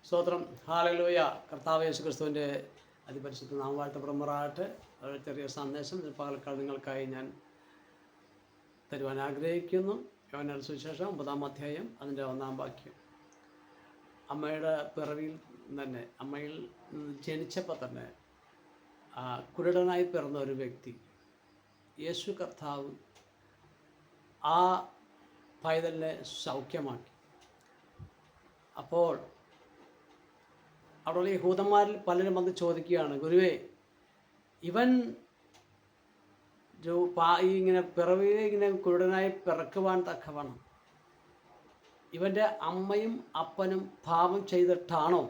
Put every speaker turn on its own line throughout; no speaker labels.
സ്തോത്രം. ഹല്ലേലൂയ. കർത്താവ് യേശു ക്രിസ്തുവിൻ്റെ അതിപരിശുദ്ധ നാമം വാഴ്ത്തപ്പെടുമാറാകട്ടെ. ഒരു ചെറിയ സന്ദേശം പകൽക്കാലം നിങ്ങൾക്കായി ഞാൻ തരുവാൻ ആഗ്രഹിക്കുന്നു. യോഹന്നാന്റെ സുവിശേഷം 9-ാം അധ്യായം അതിൻ്റെ 1-ാം വാക്യം. അമ്മയുടെ പിറവിയിൽ തന്നെ, അമ്മയിൽ ജനിച്ചപ്പോൾ തന്നെ കുരുടനായി പിറന്ന ഒരു വ്യക്തി, യേശു കർത്താവ് ആ പൈതലിനെ സൗഖ്യമാക്കി. അപ്പോൾ അവിടെയുള്ള യഹൂദന്മാരിൽ പലരും വന്ന് ചോദിക്കുകയാണ്, ഗുരുവേ, ഇവൻ ഇങ്ങനെ പിറവിയെ ഇങ്ങനെ കുരുടനായി പിറക്കുവാൻ തക്കവണ്ണം ഇവൻ്റെ അമ്മയും അപ്പനും പാപം ചെയ്തിട്ടാണോ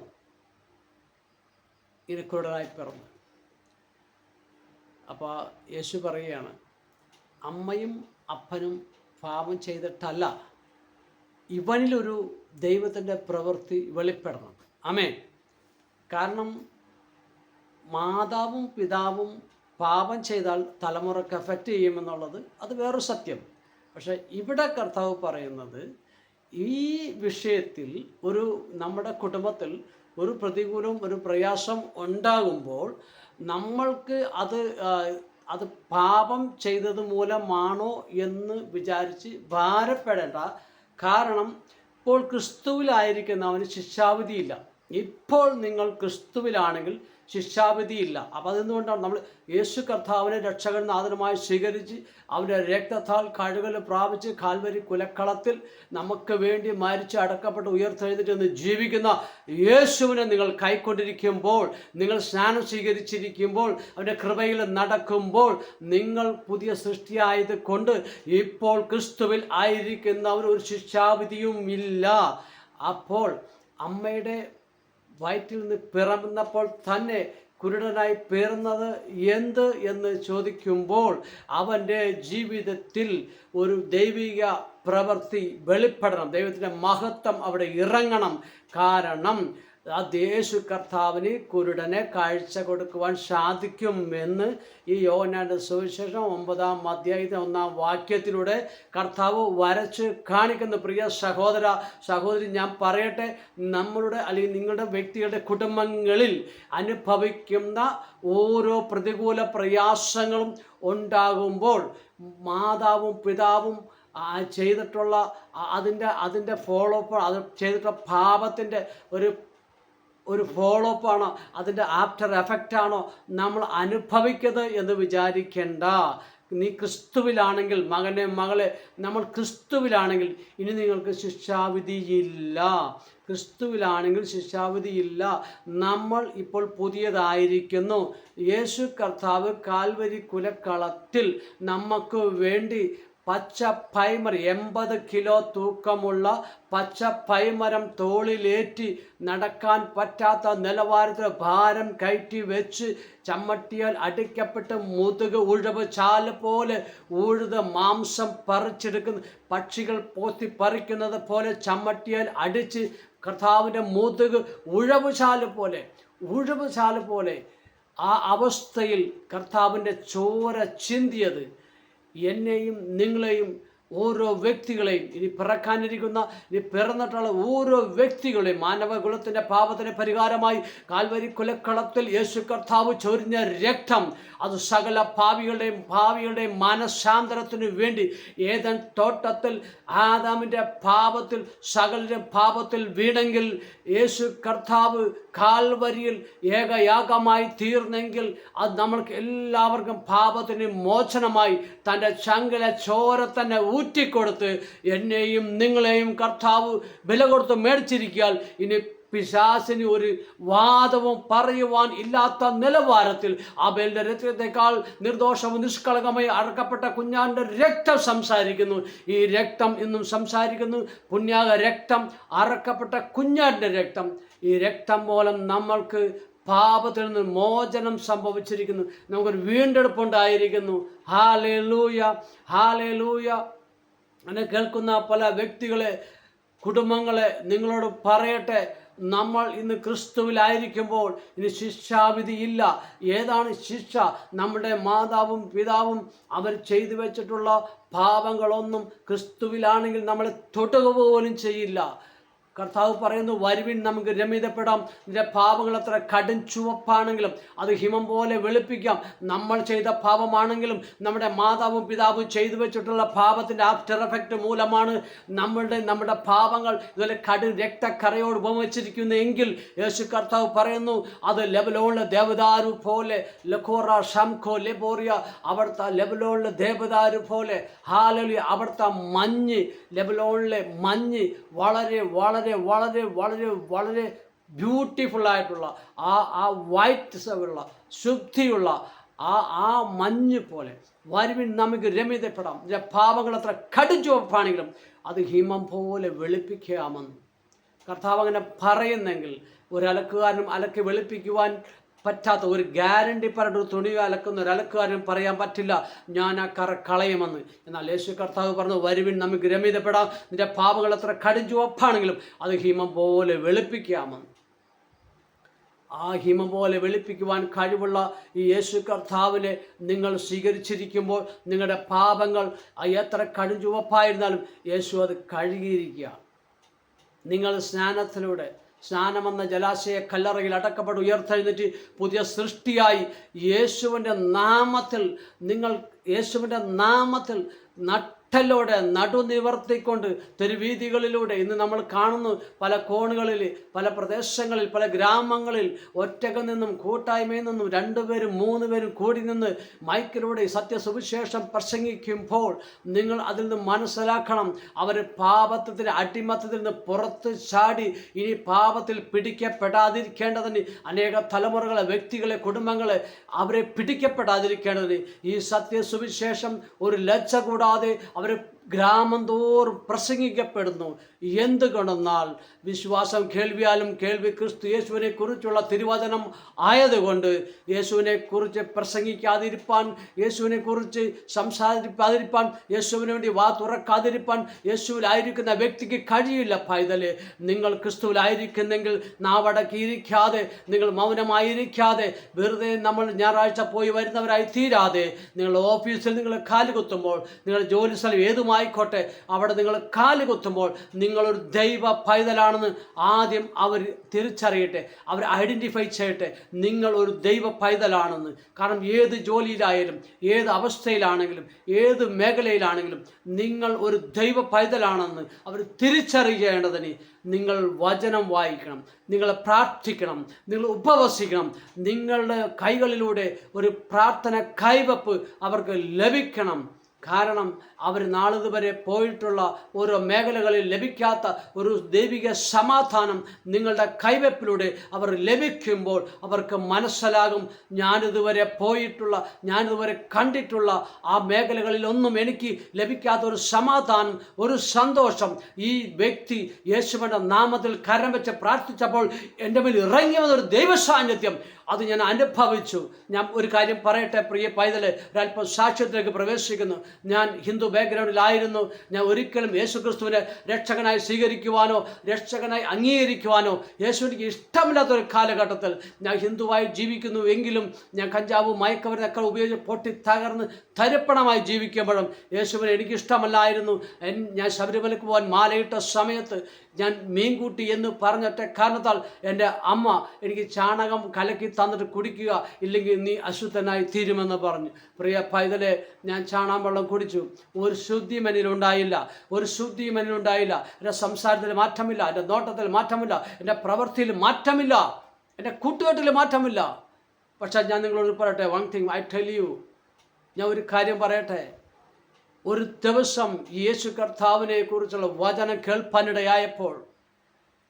ഇങ്ങനെ കുരുടനായി പിറന്നത്? അപ്പോൾ യേശു പറയുകയാണ്, അമ്മയും അപ്പനും പാപം ചെയ്തിട്ടല്ല, ഇവനിലൊരു ദൈവത്തിൻ്റെ പ്രവൃത്തി വെളിപ്പെടണം. ആമേൻ. കാരണം മാതാവും പിതാവും പാപം ചെയ്താൽ തലമുറക്ക് എഫക്റ്റ് ചെയ്യുമെന്നുള്ളത് അത് വേറൊരു സത്യം. പക്ഷേ ഇവിടെ കർത്താവ് പറയുന്നത്, ഈ വിഷയത്തിൽ നമ്മുടെ കുടുംബത്തിൽ ഒരു പ്രതികൂലവും ഒരു പ്രയാസം ഉണ്ടാകുമ്പോൾ നമ്മൾക്ക് അത് പാപം ചെയ്തത് മൂലമാണോ എന്ന് വിചാരിച്ച് ഭാരപ്പെടേണ്ട. കാരണം ഇപ്പോൾ ക്രിസ്തുവിലായിരിക്കുന്നവന് ശിക്ഷാവിധിയില്ല. ഇപ്പോൾ നിങ്ങൾ ക്രിസ്തുവിലാണെങ്കിൽ ശിക്ഷാവിധിയില്ല. അപ്പോൾ അതെന്തുകൊണ്ടാണ്? നമ്മൾ യേശു കർത്താവിനെ രക്ഷകൻ നാഥനുമായി സ്വീകരിച്ച് അവൻ്റെ രക്തത്താൽ കഴുകൽ പ്രാപിച്ച് കാൽവരി കുലക്കളത്തിൽ നമുക്ക് വേണ്ടി മരിച്ച് അടക്കപ്പെട്ട് ഉയർത്തെഴുന്നേറ്റ് ജീവിക്കുന്ന യേശുവിനെ നിങ്ങൾ കൈക്കൊണ്ടിരിക്കുമ്പോൾ, നിങ്ങൾ സ്നാനം സ്വീകരിച്ചിരിക്കുമ്പോൾ, അവൻ്റെ കൃപയിൽ നടക്കുമ്പോൾ, നിങ്ങൾ പുതിയ സൃഷ്ടിയായത് കൊണ്ട് ഇപ്പോൾ ക്രിസ്തുവിൽ ആയിരിക്കുന്നവന് ഒരു ശിക്ഷാവിധിയും ഇല്ല. അപ്പോൾ അമ്മയുടെ വയറ്റിൽ നിന്ന് പിറന്നപ്പോൾ തന്നെ കുരുടനായി പിറന്നത് എന്ത് എന്ന് ചോദിക്കുമ്പോൾ അവൻ്റെ ജീവിതത്തിൽ ഒരു ദൈവിക പ്രവൃത്തി വെളിപ്പെടണം, ദൈവത്തിൻ്റെ മഹത്വം അവിടെ ഇറങ്ങണം. കാരണം യേശു കർത്താവിന് കുരുടനെ കാഴ്ച കൊടുക്കുവാൻ സാധിക്കുമെന്ന് ഈ യോഹന്നാന്റെ സുവിശേഷം 9-ാം അധ്യായത്തിലെ 1-ാം വാക്യത്തിലൂടെ കർത്താവ് വരച്ച് കാണിക്കുന്ന. പ്രിയ സഹോദരി, ഞാൻ പറയട്ടെ, നമ്മളുടെ അല്ലെങ്കിൽ നിങ്ങളുടെ വ്യക്തികളുടെ കുടുംബങ്ങളിൽ അനുഭവിക്കുന്ന ഓരോ പ്രതികൂല പ്രയാസങ്ങളും ഉണ്ടാകുമ്പോൾ മാതാവും പിതാവും ചെയ്തിട്ടുള്ള അതിൻ്റെ ഫോളോ അപ്പ്, അത് ചെയ്തിട്ടുള്ള പാപത്തിൻ്റെ ഒരു ഫോളോ അപ്പ് ആണോ, അതിൻ്റെ ആഫ്റ്റർ എഫക്റ്റാണോ നമ്മൾ അനുഭവിക്കുന്നത് എന്ന് വിചാരിക്കേണ്ട. നീ ക്രിസ്തുവിലാണെങ്കിൽ, മകനെ മകളെ, നമ്മൾ ക്രിസ്തുവിലാണെങ്കിൽ ഇനി നിങ്ങൾക്ക് ശിക്ഷാവിധിയില്ല. ക്രിസ്തുവിലാണെങ്കിൽ ശിക്ഷാവിധിയില്ല. നമ്മൾ ഇപ്പോൾ പുതിയതായിരിക്കുന്നു. യേശു കർത്താവ് കാൽവരി കുലക്കളത്തിൽ നമുക്ക് വേണ്ടി പച്ച പൈമരം, 80 കിലോ തൂക്കമുള്ള പച്ച പൈമരം തോളിലേറ്റി നടക്കാൻ പറ്റാത്ത നിലവാരത്തിൽ ഭാരം കയറ്റി വെച്ച് ചമ്മട്ടിയാൽ അടിക്കപ്പെട്ട് മുതുക് ഉഴവ് ചാല് പോലെ ഉഴുത് മാംസം പറിച്ചെടുക്കുന്ന പക്ഷികൾ പോത്തി പറിക്കുന്നത് പോലെ ചമ്മട്ടിയാൽ അടിച്ച് കർത്താവിൻ്റെ മുതുക് ഉഴവ് ചാല് പോലെ ആ അവസ്ഥയിൽ കർത്താവിൻ്റെ ചോര ചിന്തിയത് എന്നെയും നിങ്ങളെയും ഓരോ വ്യക്തികളെയും, ഇനി പിറന്നിട്ടുള്ള ഓരോ വ്യക്തികളെയും മാനവകുലത്തിൻ്റെ പാപത്തിന് പരിഹാരമായി കാൽവരി കുലക്കളത്തിൽ യേശു കർത്താവ് ചൊരിഞ്ഞ രക്തം, അത് സകല ഭാവികളുടെയും മനഃശാന്തരത്തിനു വേണ്ടി ഏദൻ തോട്ടത്തിൽ ആദാമിൻ്റെ പാപത്തിൽ സകലരുടെ പാപത്തിൽ വീണെങ്കിൽ യേശു കർത്താവ് കാൽവരിയിൽ ഏകയാഗമായി തീർന്നെങ്കിൽ അത് നമ്മൾക്ക് എല്ലാവർക്കും പാപത്തിന് മോചനമായി തൻ്റെ ചങ്കിലെ ചോര തന്നെ ഊറ്റിക്കൊടുത്ത് എന്നെയും നിങ്ങളെയും കർത്താവ് വില കൊടുത്ത് മേടിച്ചിരിക്കാൻ ഇനി പിശാചിന് ഒരു വാദവും പറയുവാൻ ഇല്ലാത്ത നിലവാരത്തിൽ അബേലിന്റെ രക്തത്തെക്കാൾ നിർദോഷവും നിഷ്കളങ്കമായി അറക്കപ്പെട്ട കുഞ്ഞാന്റെ രക്തം സംസാരിക്കുന്നു. ഈ രക്തം ഇന്നും സംസാരിക്കുന്നു. പുണ്യാക രക്തം, അറക്കപ്പെട്ട കുഞ്ഞാന്റെ രക്തം. ഈ രക്തം മൂലം നമ്മൾക്ക് പാപത്തിൽ നിന്ന് മോചനം സംഭവിച്ചിരിക്കുന്നു. നമുക്കൊരു വീണ്ടെടുപ്പുണ്ടായിരിക്കുന്നു. Hallelujah, hallelujah. എന്നെ കേൾക്കുന്ന പല വ്യക്തികളെ, കുടുംബങ്ങളെ, നിങ്ങളോട് പറയട്ടെ, നമ്മൾ ഇന്ന് ക്രിസ്തുവിലായിരിക്കുമ്പോൾ ഇനി ശിക്ഷാവിധിയില്ല. ഏതാണ് ശിക്ഷ? നമ്മുടെ മാതാവും പിതാവും അവർ ചെയ്തു വെച്ചിട്ടുള്ള പാപങ്ങളൊന്നും ക്രിസ്തുവിലാണെങ്കിൽ നമ്മളെ തൊടുക പോലും ചെയ്യില്ല. കർത്താവ് പറയുന്നു, വരുവിൻ നമുക്ക് രമ്യതപ്പെടാം. നിന്റെ പാപങ്ങൾ എത്ര കടും ചുവപ്പാണെങ്കിലും അത് ഹിമം പോലെ വെളുപ്പിക്കാം. നമ്മൾ ചെയ്ത പാപമാണെങ്കിലും നമ്മുടെ മാതാവും പിതാവും ചെയ്തു വെച്ചിട്ടുള്ള പാപത്തിൻ്റെ ആഫ്റ്റർ എഫക്റ്റ് മൂലമാണ് നമ്മുടെ പാപങ്ങൾ ഇതുപോലെ കടും രക്തക്കറയോട് ഉപമിച്ചിരിക്കുന്നെങ്കിൽ യേശു കർത്താവ് പറയുന്നു, അത് ലെബനോണിലെ ദേവദാരു പോലെ, ലഖോറ ഷംഖോ ലെബോറിയ, അവിടുത്തെ ലെബനോണിലെ ദേവദാരു പോലെ, ഹാലലി, അവിടുത്തെ മഞ്ഞ്, ലെബനോണിലെ മഞ്ഞ് വളരെ വളരെ വളരെ വളരെ വളരെ ബ്യൂട്ടിഫുള്ളായിട്ടുള്ള ആ വൈറ്റ് ഉള്ള ശുദ്ധിയുള്ള ആ മഞ്ഞ് പോലെ വരുവിൻ നമുക്ക് രമ്യതപ്പെടാം. ഇതിൻ്റെ പാപങ്ങൾ അത്ര കടുചുവപ്പാണെങ്കിലും അത് ഹിമം പോലെ വെളുപ്പിക്കാമെന്ന് കർത്താവ് അങ്ങനെ പറയുന്നെങ്കിൽ ഒരു അലക്കുകാരനും അലക്കി വെളുപ്പിക്കുവാൻ പറ്റാത്ത ഒരു ഗ്യാരണ്ടി പറഞ്ഞിട്ട് ഒരു തുണി അലക്കുന്ന ഒരു അലക്കുകാരനും പറയാൻ പറ്റില്ല, ഞാൻ ആ കറ കളയുമെന്ന്. എന്നാൽ യേശു കർത്താവ് പറഞ്ഞു, വരുവിൻ നമുക്ക് രമ്യതപ്പെടാം. നിന്റെ പാപങ്ങൾ എത്ര കടുചുവപ്പാണെങ്കിലും അത് ഹിമം പോലെ വെളുപ്പിക്കാമെന്ന്. ആ ഹിമം പോലെ വെളുപ്പിക്കുവാൻ കഴിവുള്ള ഈ യേശു കർത്താവിനെ നിങ്ങൾ സ്വീകരിച്ചിരിക്കുമ്പോൾ നിങ്ങളുടെ പാപങ്ങൾ എത്ര കടുചുവപ്പായിരുന്നാലും യേശു അത് കഴുകിയിരിക്കുക. നിങ്ങൾ സ്നാനമെന്ന ജലാശയ കല്ലറയിൽ അടക്കപ്പെട്ട് ഉയർത്തെഴുന്നേറ്റ് പുതിയ സൃഷ്ടിയായി യേശുവിൻ്റെ നാമത്തിൽ നട്ടലോടെ നടുനിവർത്തിക്കൊണ്ട് തെരുവീതികളിലൂടെ ഇന്ന് നമ്മൾ കാണുന്നു. പല കോണുകളിൽ, പല പ്രദേശങ്ങളിൽ, പല ഗ്രാമങ്ങളിൽ ഒറ്റക്ക് നിന്നും കൂട്ടായ്മയിൽ നിന്നും 2 പേരും 3 പേരും കൂടി നിന്ന് മൈക്കിലൂടെ സത്യസുവിശേഷം പ്രസംഗിക്കുമ്പോൾ നിങ്ങൾ അതിൽ നിന്ന് മനസ്സിലാക്കണം, അവർ പാപത്തിൻ്റെ അടിമത്തത്തിൽ നിന്ന് പുറത്ത് ചാടി ഇനി പാപത്തിൽ പിടിക്കപ്പെടാതിരിക്കേണ്ടതിന് അനേക തലമുറകളെ, വ്യക്തികളെ, കുടുംബങ്ങളെ അവരെ പിടിക്കപ്പെടാതിരിക്കേണ്ടതിന് ഈ സത്യസുവിശേഷം ഒരു ലജ്ജ കൂടാതെ അവർ ഗ്രാമം തോറും പ്രസംഗിക്കപ്പെടുന്നു. എന്തുകൊണ്ടെന്നാൽ വിശ്വാസം കേൾവിയാലും, കേൾവി ക്രിസ്തു യേശുവിനെ കുറിച്ചുള്ള തിരുവചനം ആയതുകൊണ്ട് യേശുവിനെ കുറിച്ച് പ്രസംഗിക്കാതിരിപ്പാൻ, യേശുവിനെ കുറിച്ച് സംസാരിക്കാതിരിപ്പാൻ, യേശുവിന് വേണ്ടി വാ തുറക്കാതിരിപ്പാൻ യേശുവിലായിരിക്കുന്ന വ്യക്തിക്ക് കഴിയില്ല. പൈതലെ, നിങ്ങൾ ക്രിസ്തുവിലായിരിക്കുന്നെങ്കിൽ നാവടക്കിയിരിക്കാതെ, നിങ്ങൾ മൗനമായിരിക്കാതെ, വെറുതെ നമ്മൾ ഞായറാഴ്ച പോയി വരുന്നവരായി തീരാതെ, നിങ്ങൾ ഓഫീസിൽ നിങ്ങൾ കാലുകുത്തുമ്പോൾ, നിങ്ങൾ ജോലി സ്ഥലം ഏതുമായിക്കോട്ടെ അവിടെ നിങ്ങൾ കാലുകുത്തുമ്പോൾ നിങ്ങളൊരു ദൈവ പൈതലാണെന്ന് ആദ്യം അവർ തിരിച്ചറിയട്ടെ, അവർ ഐഡൻറ്റിഫൈ ചെയ്യട്ടെ. നിങ്ങൾ ഒരു ദൈവ പൈതലാണെന്ന്. കാരണം ഏത് ജോലിയിലായാലും, ഏത് അവസ്ഥയിലാണെങ്കിലും, ഏത് മേഖലയിലാണെങ്കിലും നിങ്ങൾ ഒരു ദൈവ പൈതലാണെന്ന് അവർ തിരിച്ചറിയേണ്ടതിന് നിങ്ങൾ വചനം വായിക്കണം, നിങ്ങൾ പ്രാർത്ഥിക്കണം, നിങ്ങൾ ഉപവസിക്കണം. നിങ്ങളുടെ കൈകളിലൂടെ ഒരു പ്രാർത്ഥന കൈവപ്പ് അവർക്ക് ലഭിക്കണം. കാരണം അവർ നാളിതുവരെ പോയിട്ടുള്ള ഓരോ മേഖലകളിൽ ലഭിക്കാത്ത ഒരു ദൈവിക സമാധാനം നിങ്ങളുടെ കൈവെപ്പിലൂടെ അവർ ലഭിക്കുമ്പോൾ അവർക്ക് മനസ്സിലാകും, ഞാനിതുവരെ ഞാനിതുവരെ കണ്ടിട്ടുള്ള ആ മേഖലകളിലൊന്നും എനിക്ക് ലഭിക്കാത്ത ഒരു സമാധാനം, ഒരു സന്തോഷം ഈ വ്യക്തി യേശുവിൻ്റെ നാമത്തിൽ കരം വെച്ച് പ്രാർത്ഥിച്ചപ്പോൾ എൻ്റെ മേൽ ഇറങ്ങി വന്നൊരു ദൈവ സാന്നിധ്യം അത് ഞാൻ അനുഭവിച്ചു. ഞാൻ ഒരു കാര്യം പറയട്ടെ പ്രിയ പൈതലെ, ഒരല്പം സാക്ഷ്യത്തിലേക്ക് പ്രവേശിക്കുന്നു. ഞാൻ ഹിന്ദു ബാക്ക്ഗ്രൗണ്ടിലായിരുന്നു. ഞാൻ ഒരിക്കലും യേശുക്രിസ്തുവിനെ രക്ഷകനായി സ്വീകരിക്കുവാനോ രക്ഷകനായി അംഗീകരിക്കുവാനോ യേശുവിന് ഇഷ്ടമില്ലാത്തൊരു കാലഘട്ടത്തിൽ ഞാൻ ഹിന്ദുവായി ജീവിക്കുന്നു. എങ്കിലും ഞാൻ കഞ്ചാവ്, മയക്കമരുന്നൊക്കെ ഉപയോഗിച്ച് പൊട്ടി തകർന്ന് തരിപ്പണമായി ജീവിക്കുമ്പോഴും യേശുവിനെ എനിക്കിഷ്ടമല്ലായിരുന്നു. ഞാൻ ശബരിമലയ്ക്ക് പോകാൻ മാലയിട്ട സമയത്ത് ഞാൻ മീൻകൂട്ടി എന്ന് പറഞ്ഞിട്ട് കാരണത്താൽ എൻ്റെ അമ്മ എനിക്ക് ചാണകം കലക്കി തന്നിട്ട് കുടിക്കുക, ഇല്ലെങ്കിൽ നീ അശുദ്ധനായി തീരുമെന്ന് പറഞ്ഞു. പ്രിയ പൈതലെ, ഞാൻ ചാണകം വെള്ളം കുടിച്ചു. ഒരു ശുദ്ധി മനിലുണ്ടായില്ല. എൻ്റെ സംസാരത്തിൽ മാറ്റമില്ല, എൻ്റെ നോട്ടത്തിൽ മാറ്റമില്ല, എൻ്റെ പ്രവൃത്തിയിൽ മാറ്റമില്ല, എൻ്റെ കൂട്ടുകെട്ടിൽ മാറ്റമില്ല. പക്ഷേ ഞാൻ നിങ്ങളോട് പറയട്ടെ, one thing I tell you, ഞാൻ ഒരു കാര്യം പറയട്ടെ. ഒരു ദിവസം യേശു കർത്താവിനെ കുറിച്ചുള്ള വചനം കേൾപ്പാനിടയായപ്പോൾ,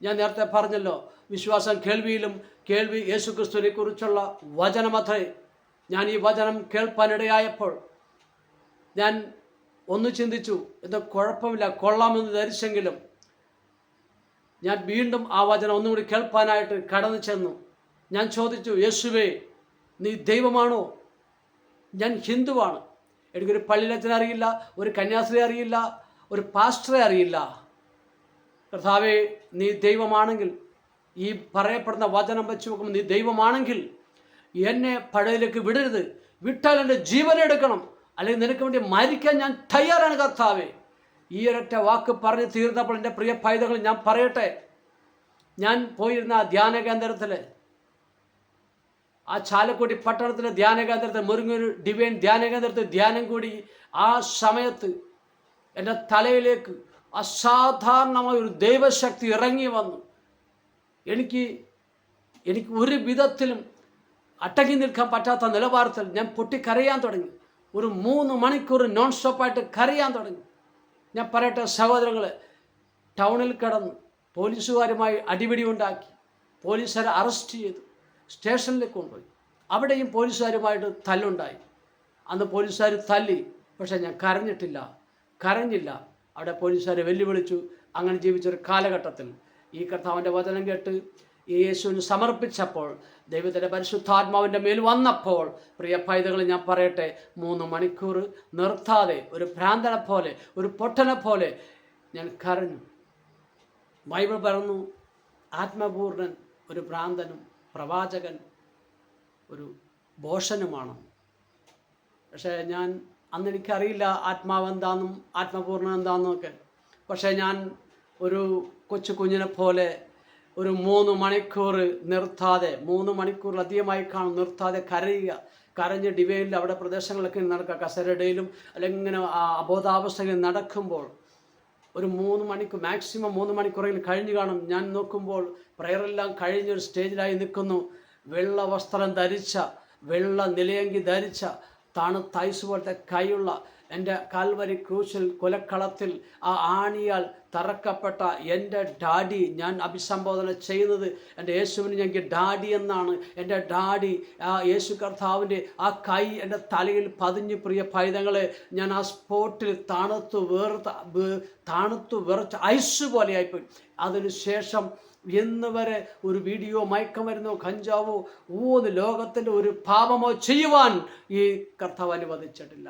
ഞാൻ നേരത്തെ പറഞ്ഞല്ലോ, വിശ്വാസം കേൾവിയിലും, കേൾവി യേശു ക്രിസ്തുവിനെ കുറിച്ചുള്ള വചനമത്രേ. ഞാൻ ഈ വചനം കേൾപ്പാനിടയായപ്പോൾ ഞാൻ ഒന്ന് ചിന്തിച്ചു, ഇത് കുഴപ്പമില്ല, കൊള്ളാമെന്ന് ധരിച്ചെങ്കിലും ഞാൻ വീണ്ടും ആ വചനം ഒന്നുകൂടി കേൾപ്പാനായിട്ട് കടന്നു ചെന്നു. ഞാൻ ചോദിച്ചു, യേശുവേ, നീ ദൈവമാണോ? ഞാൻ ഹിന്ദുവാണ്. എനിക്കൊരു പള്ളിയിലച്ഛനെ അറിയില്ല, ഒരു കന്യാസ്ത്രീ അറിയില്ല, ഒരു പാസ്റ്ററെ അറിയില്ല. കർത്താവേ, നീ ദൈവമാണെങ്കിൽ, ഈ പറയപ്പെടുന്ന വചനം വെച്ച് നോക്കുമ്പോൾ നീ ദൈവമാണെങ്കിൽ എന്നെ പഴയതിലേക്ക് വിടരുത്. വിട്ടാൽ എൻ്റെ ജീവനെടുക്കണം, അല്ലെങ്കിൽ നിനക്ക് വേണ്ടി മരിക്കാൻ ഞാൻ തയ്യാറാണ് കർത്താവേ. ഈ ഒരൊറ്റ വാക്ക് പറഞ്ഞ് തീർന്നപ്പോൾ എൻ്റെ പ്രിയ പൈതങ്ങൾ ഞാൻ പറയട്ടെ, ഞാൻ പോയിരുന്ന ആ ധ്യാന കേന്ദ്രത്തിൽ, ആ ചാലക്കുടി പട്ടണത്തിലെ ധ്യാന കേന്ദ്രത്തിൽ, മുരുങ്ങൂർ ഡിവൈൻ ധ്യാന കേന്ദ്രത്തിൽ ധ്യാനം കൂടി. ആ സമയത്ത് എൻ്റെ തലയിലേക്ക് അസാധാരണമായ ഒരു ദൈവശക്തി ഇറങ്ങി വന്നു. എനിക്ക് ഒരു വിധത്തിലും അടങ്ങി നിൽക്കാൻ പറ്റാത്ത നിലവാരത്തിൽ ഞാൻ പൊട്ടിക്കരയാൻ തുടങ്ങി. ഒരു 3 മണിക്കൂർ നോൺ സ്റ്റോപ്പായിട്ട് കരയാൻ തുടങ്ങി. ഞാൻ പറയട്ടെ സഹോദരങ്ങളെ, ടൗണിൽ കിടന്ന് പോലീസുകാരുമായി അടിപിടി ഉണ്ടാക്കി. പോലീസുകാരെ അറസ്റ്റ് ചെയ്തു, സ്റ്റേഷനിലേക്ക് കൊണ്ടുപോയി. അവിടെയും പോലീസുകാരുമായിട്ട് തല്ലുണ്ടായി. അന്ന് പോലീസുകാർ തല്ലി, പക്ഷേ ഞാൻ കരഞ്ഞില്ല. അവിടെ പോലീസുകാരെ വെല്ലുവിളിച്ചു. അങ്ങനെ ജീവിച്ചൊരു കാലഘട്ടത്തിൽ ഈ കർത്താവിൻ്റെ വചനം കേട്ട് യേശുവിന് സമർപ്പിച്ചപ്പോൾ, ദൈവത്തിൻ്റെ പരിശുദ്ധാത്മാവിൻ്റെ മേൽ വന്നപ്പോൾ, പ്രിയ പൈതകളെ ഞാൻ പറയട്ടെ, 3 മണിക്കൂർ നിർത്താതെ ഒരു ഭ്രാന്തനെ പോലെ, ഒരു പൊട്ടനെ പോലെ ഞാൻ കരഞ്ഞു. ബൈബിൾ പറഞ്ഞു, ആത്മപൂർണൻ ഒരു ഭ്രാന്തനും പ്രവാചകൻ ഒരു ഭോഷനുമാണ്. പക്ഷേ അന്ന് എനിക്കറിയില്ല ആത്മാവ് എന്താണെന്നും ആത്മപൂർണ്ണൻ എന്താണെന്നും ഒക്കെ. പക്ഷേ ഞാൻ ഒരു കൊച്ചു കുഞ്ഞിനെ പോലെ ഒരു 3 മണിക്കൂർ നിർത്താതെ, 3 മണിക്കൂറിലധികമായി നിർത്താതെ കരഞ്ഞ് ഡിവൈനിൽ അവിടെ പ്രദേശങ്ങളൊക്കെ നടക്കുക, കസരടയിലും അല്ലെങ്കിൽ ഇങ്ങനെ അബോധാവസ്ഥയിൽ നടക്കുമ്പോൾ ഒരു 3 മണിക്കൂർ, മാക്സിമം 3 മണിക്കൂറെങ്കിലും കഴിഞ്ഞു കാണും. ഞാൻ നോക്കുമ്പോൾ പ്രയറെല്ലാം കഴിഞ്ഞൊരു സ്റ്റേജിലായി നിൽക്കുന്നു. വെള്ള വസ്ത്രം ധരിച്ച, വെള്ള നിലയങ്കി ധരിച്ച, തണുത്ത ഐസ് പോലത്തെ കൈയുള്ള എൻ്റെ കാൽവരി ക്രൂശിൽ കൊലക്കളത്തിൽ ആ ആണിയാൽ തറക്കപ്പെട്ട എൻ്റെ ഡാഡി ഞാൻ അഭിസംബോധന ചെയ്യുന്നത്. എൻ്റെ യേശുവിന് ഞങ്ങൾക്ക് ഡാഡി എന്നാണ്. എൻ്റെ ഡാഡി, ആ യേശു കർത്താവിൻ്റെ ആ കൈ എൻ്റെ തലയിൽ പതിഞ്ഞ്. പ്രിയ പൈതങ്ങളെ, ഞാൻ ആ സ്പോട്ടിൽ തണുത്തു വിറച്ച് ഐസ് പോലെയായിപ്പോയി. അതിനുശേഷം ഇന്ന് വരെ ഒരു വീഡിയോ, മയക്കുമരുന്നോ, കഞ്ചാവോ, ലോകത്തിൻ്റെ ഒരു പാപമോ ചെയ്യുവാൻ ഈ കർത്താവ് അനുവദിച്ചിട്ടില്ല.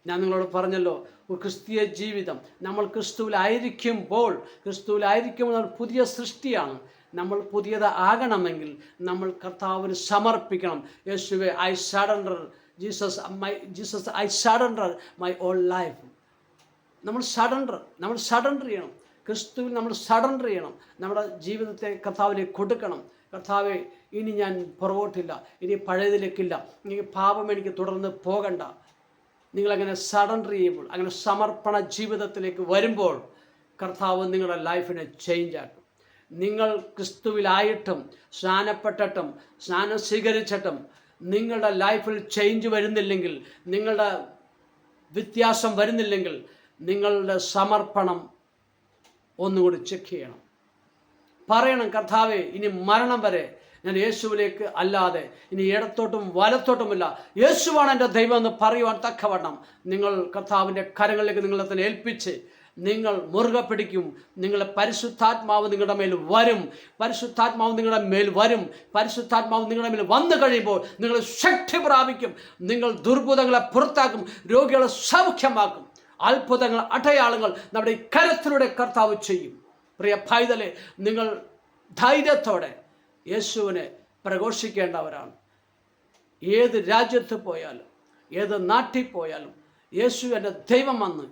ഞാൻ നിങ്ങളോട് പറഞ്ഞല്ലോ, ഒരു ക്രിസ്തീയ ജീവിതം നമ്മൾ ക്രിസ്തുവിലായിരിക്കുമ്പോൾ നമ്മൾ പുതിയ സൃഷ്ടിയാണ്. നമ്മൾ പുതിയത് ആകണമെങ്കിൽ നമ്മൾ കർത്താവിന് സമർപ്പിക്കണം. യേശുവേ, I surrender Jesus I surrender my all life. നമ്മൾ സറണ്ടർ ചെയ്യണം. ക്രിസ്തുവിൽ നമ്മൾ സറണ്ടർ ചെയ്യണം. നമ്മുടെ ജീവിതത്തെ കർത്താവിലേക്ക് കൊടുക്കണം. കർത്താവെ, ഇനി ഞാൻ പുറകോട്ടില്ല, ഇനി പഴയതിലേക്കില്ല, ഇനി പാപം എനിക്ക് തുടർന്ന് പോകണ്ട. നിങ്ങളങ്ങനെ സറണ്ടർ ചെയ്യുമ്പോൾ, അങ്ങനെ സമർപ്പണ ജീവിതത്തിലേക്ക് വരുമ്പോൾ കർത്താവ് നിങ്ങളുടെ ലൈഫിനെ ചേഞ്ച് ആക്കും. നിങ്ങൾ ക്രിസ്തുവിലായിട്ടും സ്നാനപ്പെട്ടിട്ടും സ്നാനം സ്വീകരിച്ചിട്ടും നിങ്ങളുടെ ലൈഫിൽ ചേഞ്ച് വരുന്നില്ലെങ്കിൽ, നിങ്ങളുടെ വ്യത്യാസം വരുന്നില്ലെങ്കിൽ, നിങ്ങളുടെ സമർപ്പണം ഒന്നുകൂടി ചെക്ക് ചെയ്യണം. പറയണം, കർത്താവേ, ഇനി മരണം വരെ ഞാൻ യേശുവിലേക്ക് അല്ലാതെ ഇനി ഇടത്തോട്ടും വലത്തോട്ടുമില്ല, യേശുവാണ് എൻ്റെ ദൈവം എന്ന് പറയുവാൻ തക്കവണ്ണം നിങ്ങൾ കർത്താവിൻ്റെ കരങ്ങളിലേക്ക് നിങ്ങളെ തന്നെ ഏൽപ്പിച്ച് നിങ്ങൾ മുറുകെ പിടിക്കും. നിങ്ങളുടെ പരിശുദ്ധാത്മാവ് നിങ്ങളുടെ മേൽ വരും. പരിശുദ്ധാത്മാവ് നിങ്ങളുടെ മേൽ വന്നു കഴിയുമ്പോൾ നിങ്ങൾ ശക്തി പ്രാപിക്കും. നിങ്ങൾ ദുർഭൂതങ്ങളെ പുറത്താക്കും, രോഗികളെ സൗഖ്യമാക്കും. അത്ഭുതങ്ങൾ, അടയാളങ്ങൾ നമ്മുടെ ഈ കരത്തിലൂടെ കർത്താവ് ചെയ്യും. പ്രിയ പൈതലെ, നിങ്ങൾ ധൈര്യത്തോടെ യേശുവിനെ പ്രഘോഷിക്കേണ്ടവരാണ്. ഏത് രാജ്യത്ത് പോയാലും, ഏത് നാട്ടിൽ പോയാലും, യേശു എൻ്റെ ദൈവമെന്ന്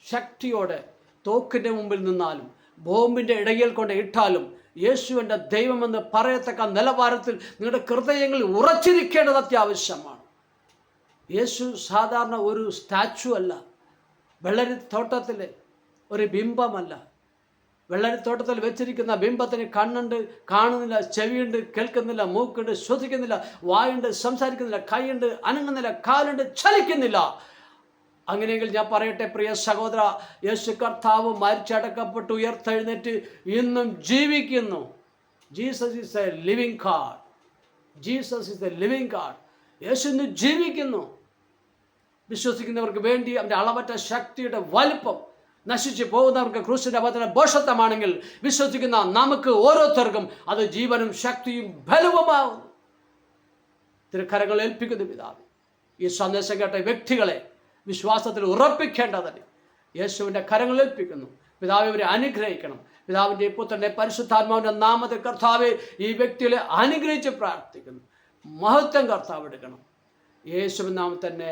ശക്തിയോടെ തോക്കിൻ്റെ മുമ്പിൽ നിന്നാലും ബോംബിൻ്റെ ഇടയിൽ കൊണ്ട് ഇട്ടാലും യേശു എൻ്റെ ദൈവമെന്ന് പറയത്തക്ക നിലവാരത്തിൽ നിങ്ങളുടെ ഹൃദയങ്ങളിൽ ഉറച്ചിരിക്കേണ്ടത് അത്യാവശ്യമാണ്. യേശു സാധാരണ ഒരു സ്റ്റാച്ചു അല്ല, വെള്ളരിത്തോട്ടത്തിലെ ഒരു ബിംബമല്ല. വെള്ളരിത്തോട്ടത്തിൽ വെച്ചിരിക്കുന്ന ബിംബത്തിന് കണ്ണുണ്ട്, കാണുന്നില്ല, ചെവിയുണ്ട്, കേൾക്കുന്നില്ല, മൂക്കുണ്ട്, ശ്വസിക്കുന്നില്ല, വായുണ്ട്, സംസാരിക്കുന്നില്ല, കൈയുണ്ട്, അനങ്ങുന്നില്ല, കാലുണ്ട്, ചലിക്കുന്നില്ല. അങ്ങനെയെങ്കിൽ ഞാൻ പറയട്ടെ പ്രിയ സഹോദര, യേശു കർത്താവ് മരിച്ചടക്കപ്പെട്ട് ഉയർത്തെഴുന്നേറ്റ് ഇന്നും ജീവിക്കുന്നു. Jesus is a living God. Yeshu ഇന്ന് ജീവിക്കുന്നു. വിശ്വസിക്കുന്നവർക്ക് വേണ്ടി അവൻ്റെ അളവറ്റ ശക്തിയുടെ വലിപ്പം നശിച്ചു പോകുന്നവർക്ക് ക്രൂശിന്റെ വചനം ഭോഷത്വമാണെങ്കിൽ, വിശ്വസിക്കുന്ന നമുക്ക് ഓരോരുത്തർക്കും അത് ജീവനും ശക്തിയും ബലവുമാകുന്നു. തിരുക്കരങ്ങൾ ഏൽപ്പിക്കുന്നു പിതാവ്. ഈ സന്ദേശം കേട്ട വ്യക്തികളെ വിശ്വാസത്തിൽ ഉറപ്പിക്കേണ്ടതന്നെ യേശുവിൻ്റെ കരങ്ങൾ ഏൽപ്പിക്കുന്നു. പിതാവ് ഇവരെ അനുഗ്രഹിക്കണം. പിതാവിൻ്റെ പുത്രൻ്റെ പരിശുദ്ധാത്മാവിൻ്റെ നാമത്തിൽ കർത്താവെ ഈ വ്യക്തികളെ അനുഗ്രഹിച്ച് പ്രാർത്ഥിക്കുന്നു. മഹത്വം കർത്താവ് എടുക്കണം. യേശുവിൻ നാമത്തിൽ തന്നെ